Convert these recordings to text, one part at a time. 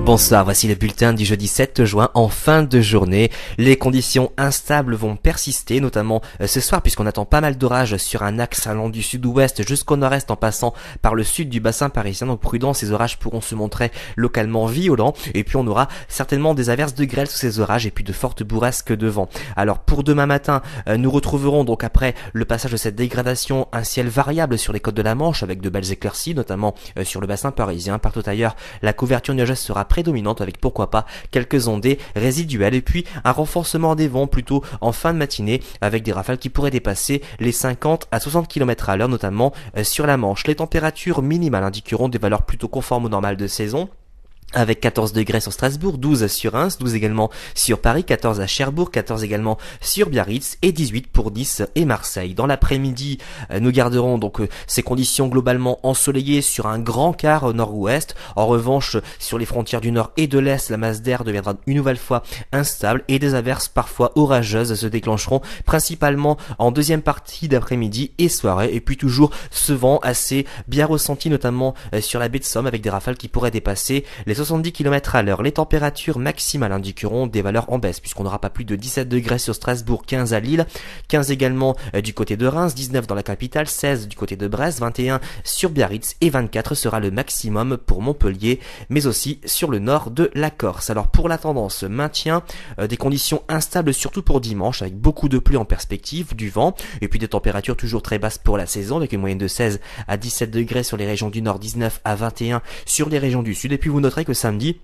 Bonsoir, voici le bulletin du jeudi 7 juin en fin de journée. Les conditions instables vont persister, notamment ce soir, puisqu'on attend pas mal d'orages sur un axe allant du sud-ouest jusqu'au nord-est en passant par le sud du bassin parisien. Donc prudent, ces orages pourront se montrer localement violents. Et puis on aura certainement des averses de grêle sous ces orages et puis de fortes bourrasques de vent. Alors pour demain matin, nous retrouverons donc après le passage de cette dégradation un ciel variable sur les côtes de la Manche avec de belles éclaircies, notamment sur le bassin parisien. Partout ailleurs, la couverture nuageuse sera prédominante avec pourquoi pas quelques ondées résiduelles et puis un renforcement des vents plutôt en fin de matinée avec des rafales qui pourraient dépasser les 50 à 60 km à l'heure, notamment sur la Manche. Les températures minimales indiqueront des valeurs plutôt conformes au normal de saison, avec 14 degrés sur Strasbourg, 12 sur Reims, 12 également sur Paris, 14 à Cherbourg, 14 également sur Biarritz et 18 pour Nice et Marseille. Dans l'après-midi, nous garderons donc ces conditions globalement ensoleillées sur un grand quart nord-ouest. En revanche, sur les frontières du nord et de l'est, la masse d'air deviendra une nouvelle fois instable et des averses parfois orageuses se déclencheront principalement en deuxième partie d'après-midi et soirée. Et puis toujours ce vent assez bien ressenti, notamment sur la baie de Somme avec des rafales qui pourraient dépasser les 70 km à l'heure. Les températures maximales indiqueront des valeurs en baisse puisqu'on n'aura pas plus de 17 degrés sur Strasbourg, 15 à Lille, 15 également du côté de Reims, 19 dans la capitale, 16 du côté de Brest, 21 sur Biarritz et 24 sera le maximum pour Montpellier, mais aussi sur le nord de la Corse. Alors pour la tendance, maintien des conditions instables surtout pour dimanche avec beaucoup de pluie en perspective, du vent et puis des températures toujours très basses pour la saison avec une moyenne de 16 à 17 degrés sur les régions du nord, 19 à 21 sur les régions du sud. Et puis vous noterez que samedi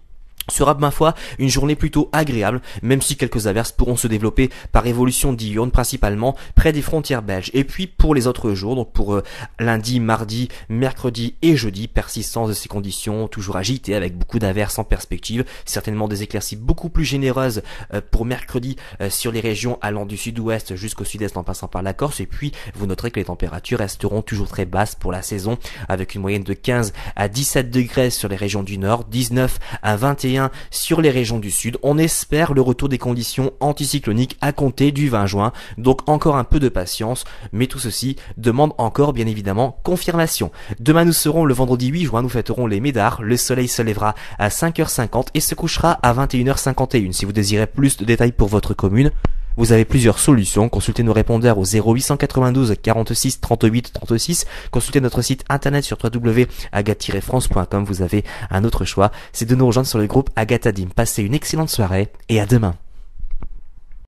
sera, ma foi, une journée plutôt agréable, même si quelques averses pourront se développer par évolution diurne, principalement près des frontières belges. Et puis pour les autres jours, donc pour lundi, mardi, mercredi et jeudi, persistance de ces conditions toujours agitées avec beaucoup d'averses en perspective, certainement des éclaircies beaucoup plus généreuses pour mercredi sur les régions allant du sud-ouest jusqu'au sud-est en passant par la Corse. Et puis vous noterez que les températures resteront toujours très basses pour la saison, avec une moyenne de 15 à 17 degrés sur les régions du nord, 19 à 21 sur les régions du sud. On espère le retour des conditions anticycloniques à compter du 20 juin, donc encore un peu de patience, mais tout ceci demande encore bien évidemment confirmation. Demain nous serons le vendredi 8 juin, nous fêterons les Médards, le soleil se lèvera à 5h50 et se couchera à 21h51. Si vous désirez plus de détails pour votre commune, vous avez plusieurs solutions. Consultez nos répondeurs au 0892 46 38 36. Consultez notre site internet sur www.agathe-france.com. Vous avez un autre choix, c'est de nous rejoindre sur le groupe Agathe Adim. Passez une excellente soirée et à demain.